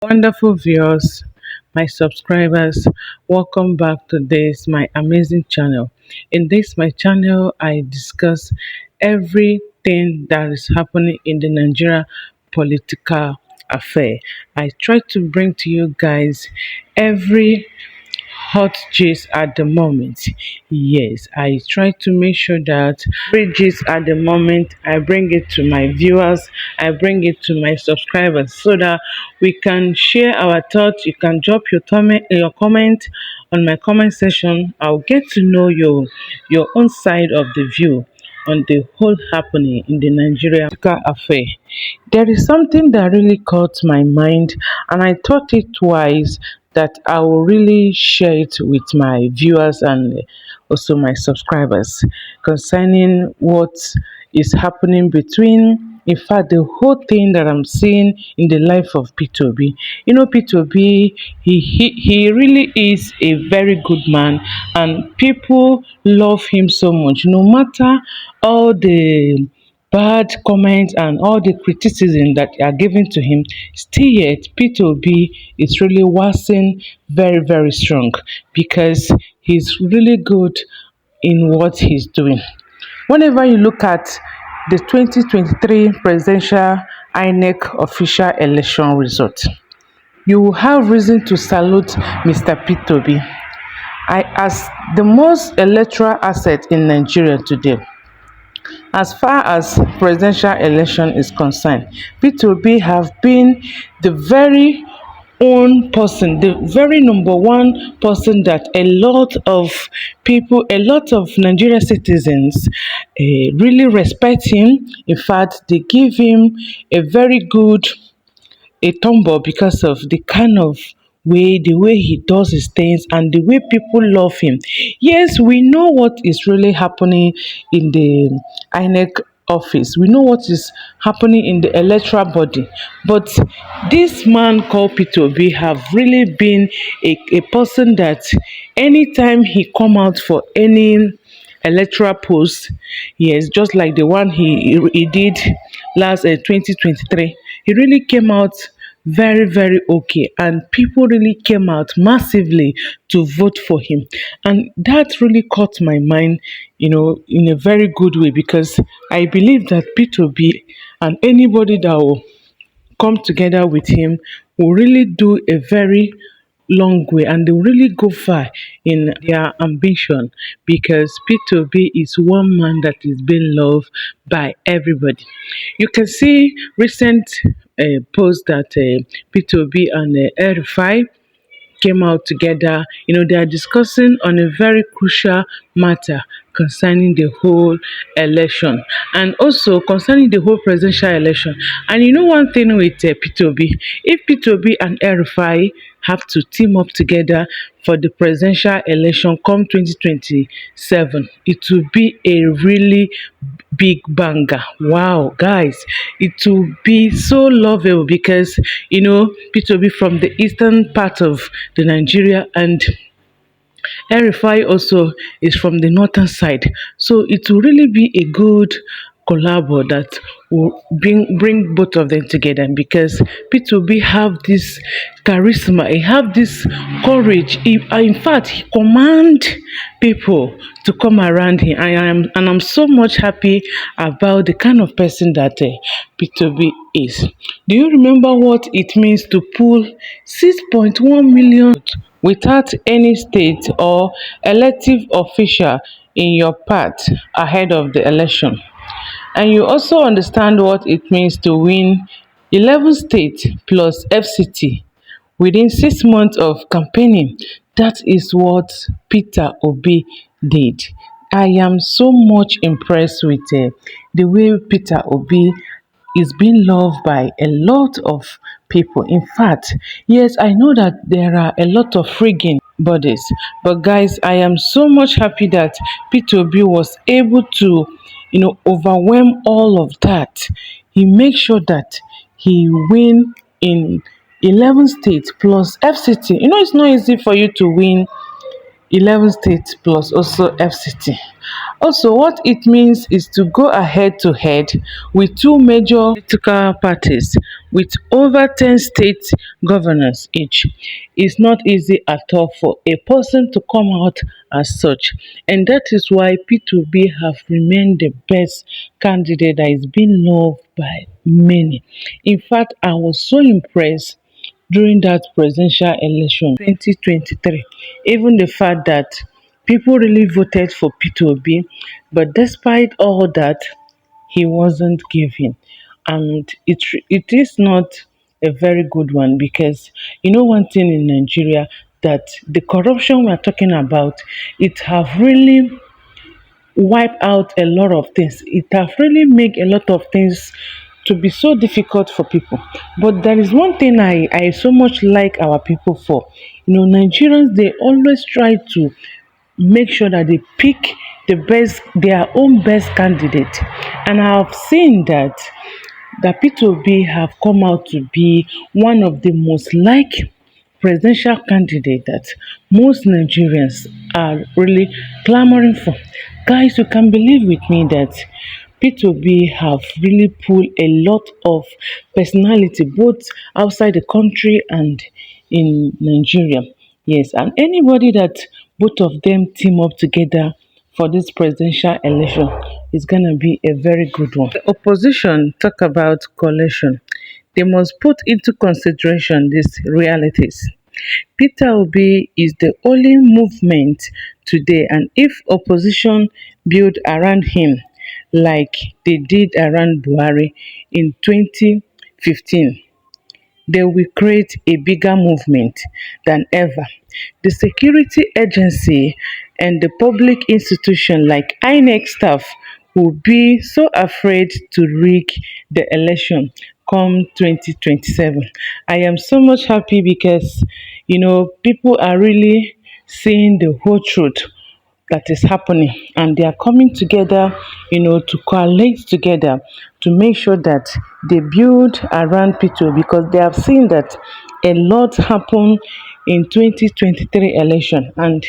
Wonderful viewers, my subscribers, welcome back to this my amazing channel. In this my channel, I discuss everything that is happening in the Nigeria political affair. I try to bring to you guys every hot gist at the moment. Yes, I try to make sure that every gist at the moment I bring it to my viewers, I bring it to my subscribers so that we can share our thoughts. You can drop your comment on my comment section. I'll get to know your own side of the view on the whole happening in the Nigeria political affair. There is something that really caught my mind, and I thought it twice that I will really share it with my viewers and also my subscribers concerning what is happening between, in fact, the whole thing that I'm seeing in the life of P2B. You know, P2B, he really is a very good man, and people love him so much. No matter all the bad comments and all the criticism that are given to him, still yet P2B is really waxing very, very strong because he's really good in what he's doing. Whenever you look at the 2023 presidential INEC official election result, you will have reason to salute Mr. P2B as the most electoral asset in Nigeria today. As far as presidential election is concerned, P2B have been the very own person, the very number one person that a lot of people, a lot of Nigerian citizens really respect him. In fact, they give him a very good a tumble because of the way he does his things and the way people love him. Yes, we know what is really happening in the INEC office. We know what is happening in the electoral body. But this man called P2B have really been a person that anytime he come out for any electoral post, yes, just like the one he did last 2023, he really came out very, very okay, and people really came out massively to vote for him, and that really caught my mind, in a very good way, because I believe that P2B and anybody that will come together with him will really do a very long way, and they will really go far in their ambition, because P2B is one man that is being loved by everybody. You can see recent post that P2B and El came out together. They are discussing on a very crucial matter concerning the whole election and also concerning the whole presidential election. And one thing with P2B, if P2B and El have to team up together for the presidential election come 2027, it will be a really big banger. Wow, guys, it will be so lovable because P2B from the eastern part of the Nigeria, and El also is from the northern side. So it will really be a good collabo that will bring both of them together, because P2B have this charisma, he have this courage. In fact, he command people to come around him. I'm so much happy about the kind of person that P2B is. Do you remember what it means to pull 6.1 million without any state or elective official in your path ahead of the election? And you also understand what it means to win 11 states plus FCT within 6 months of campaigning. That is what Peter Obi did. I am so much impressed with the way Peter Obi is being loved by a lot of people. In fact, yes, I know that there are a lot of frigging bodies, but guys, I am so much happy that P2B was able to, overwhelm all of that. He makes sure that he win in 11 states plus FCT. It's not easy for you to win 11 states plus also FCT. Also, what it means is to go head to head with two major political parties with over 10 state governors each. It's not easy at all for a person to come out as such, and that is why P2B have remained the best candidate that is being loved by many. In fact, I was so impressed during that presidential election 2023. Even the fact that people really voted for P2B, but despite all that, he wasn't given. And it is not a very good one, because you know one thing in Nigeria, that the corruption we are talking about, it have really wipe out a lot of things. It have really make a lot of things to be so difficult for people. But there is one thing I so much like our people for. You know, Nigerians, they always try to make sure that they pick the best, their own best candidate. And I have seen that P2B have come out to be one of the most liked presidential candidate that most Nigerians are really clamoring for. Guys, you can believe with me that P2B have really pulled a lot of personality both outside the country and in Nigeria. Yes, and anybody that both of them team up together for this presidential election is gonna be a very good one. The opposition talk about coalition. They must put into consideration these realities. Peter Obi is the only movement today, and if opposition build around him like they did around Buhari in 2015, they will create a bigger movement than ever. The security agency and the public institution like INEC staff will be so afraid to rig the election come 2027. I am so much happy because people are really seeing the whole truth that is happening, and they are coming together, to coalesce together to make sure that they build around people, because they have seen that a lot happened in 2023 election, and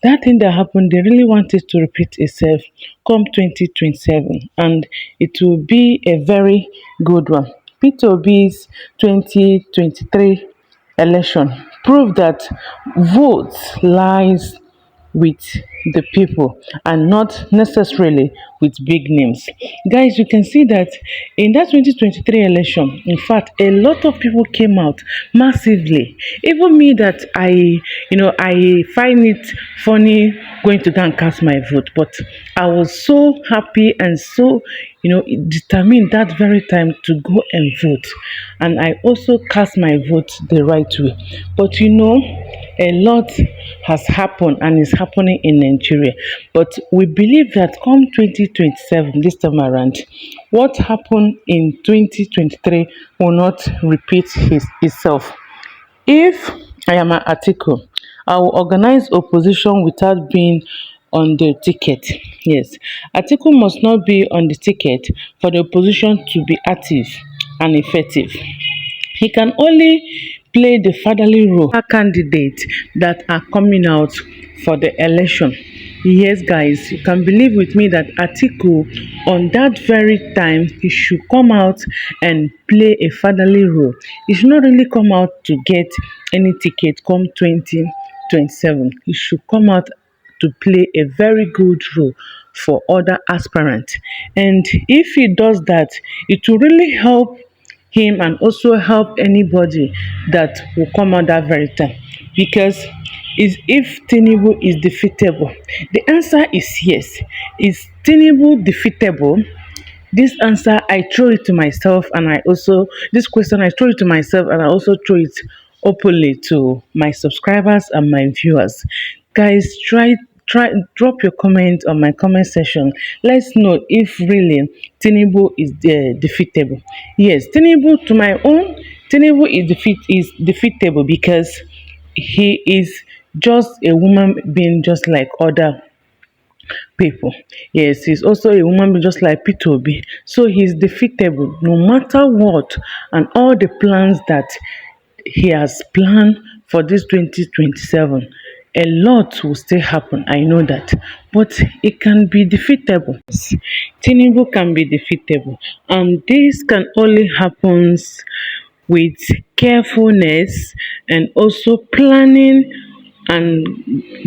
that thing that happened, they really want it to repeat itself come 2027, and it will be a very good one. P2B's 2023 election prove that votes lies with the people and not necessarily with big names. Guys, you can see that in that 2023 election, in fact, a lot of people came out massively. Even me, that I find it funny going to go and cast my vote, but I was so happy and so determined that very time to go and vote. And I also cast my vote the right way. But a lot has happened and is happening in Nigeria. But we believe that come 2027, this time around, what happened in 2023 will not repeat itself. If I am an Atiku, I will organize opposition without being on the ticket. Yes, Atiku must not be on the ticket for the opposition to be active and effective. He can only play the fatherly role candidates that are coming out for the election. Yes, guys, you can believe with me that Atiku, on that very time, he should come out and play a fatherly role. He should not really come out to get any ticket come 2027. He should come out to play a very good role for other aspirants. And if he does that, it will really help him and also help anybody that will come out that very time. Because is if Tinubu is defeatable, the answer is yes. Is Tinubu defeatable? This answer I throw it to myself, and I also this question I throw it to myself, and I also throw it openly to my subscribers and my viewers. Guys, try drop your comment on my comment section. Let's know if really Tinubu is defeatable. Yes, Tinubu, to my own, Tinubu is defeatable because he is just a woman being just like other people. Yes, he's also a woman being just like P2B. So he's defeatable no matter what, and all the plans that he has planned for this 2027. A lot will still happen, I know that, but it can be defeatable. Tinubu can be defeatable, and this can only happen with carefulness and also planning and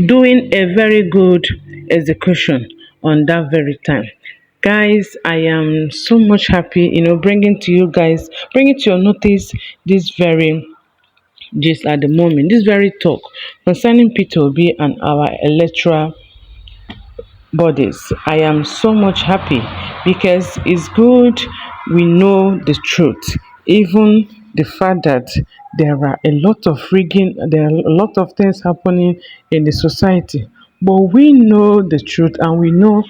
doing a very good execution on that very time. Guys, I am so much happy, bringing to you guys, bringing to your notice this very gist at the moment, this very talk concerning Peter Obi and our electoral bodies. I am so much happy because it's good we know the truth. Even the fact that there are a lot of rigging, there are a lot of things happening in the society. But we know the truth and we know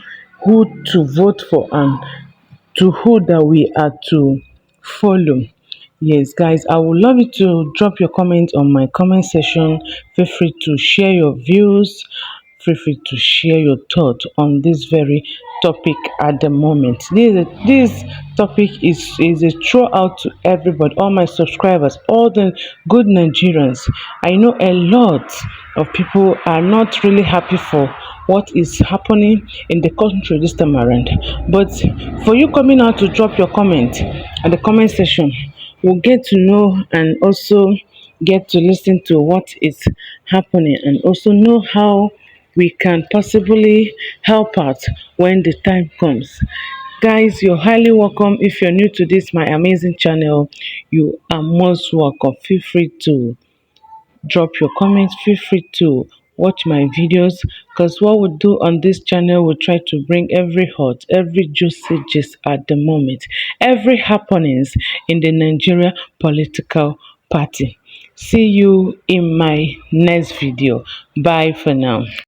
who to vote for and to who that we are to follow. Yes, guys, I would love you to drop your comments on my comment section. Feel free to share your views. Feel free to share your thoughts on this very topic at the moment. This topic is a throw-out to everybody, all my subscribers, all the good Nigerians. I know a lot of people are not really happy for what is happening in the country this time around. But for you coming out to drop your comment at the comment section, we'll get to know and also get to listen to what is happening and also know how we can possibly help out when the time comes. Guys, you're highly welcome. If you're new to this my amazing channel, you are most welcome. Feel free to drop your comments, feel free to watch my videos, because what we do on this channel, we try to bring every hot, every juicy gist at the moment, every happenings in the Nigeria political party. See you in my next video. Bye for now.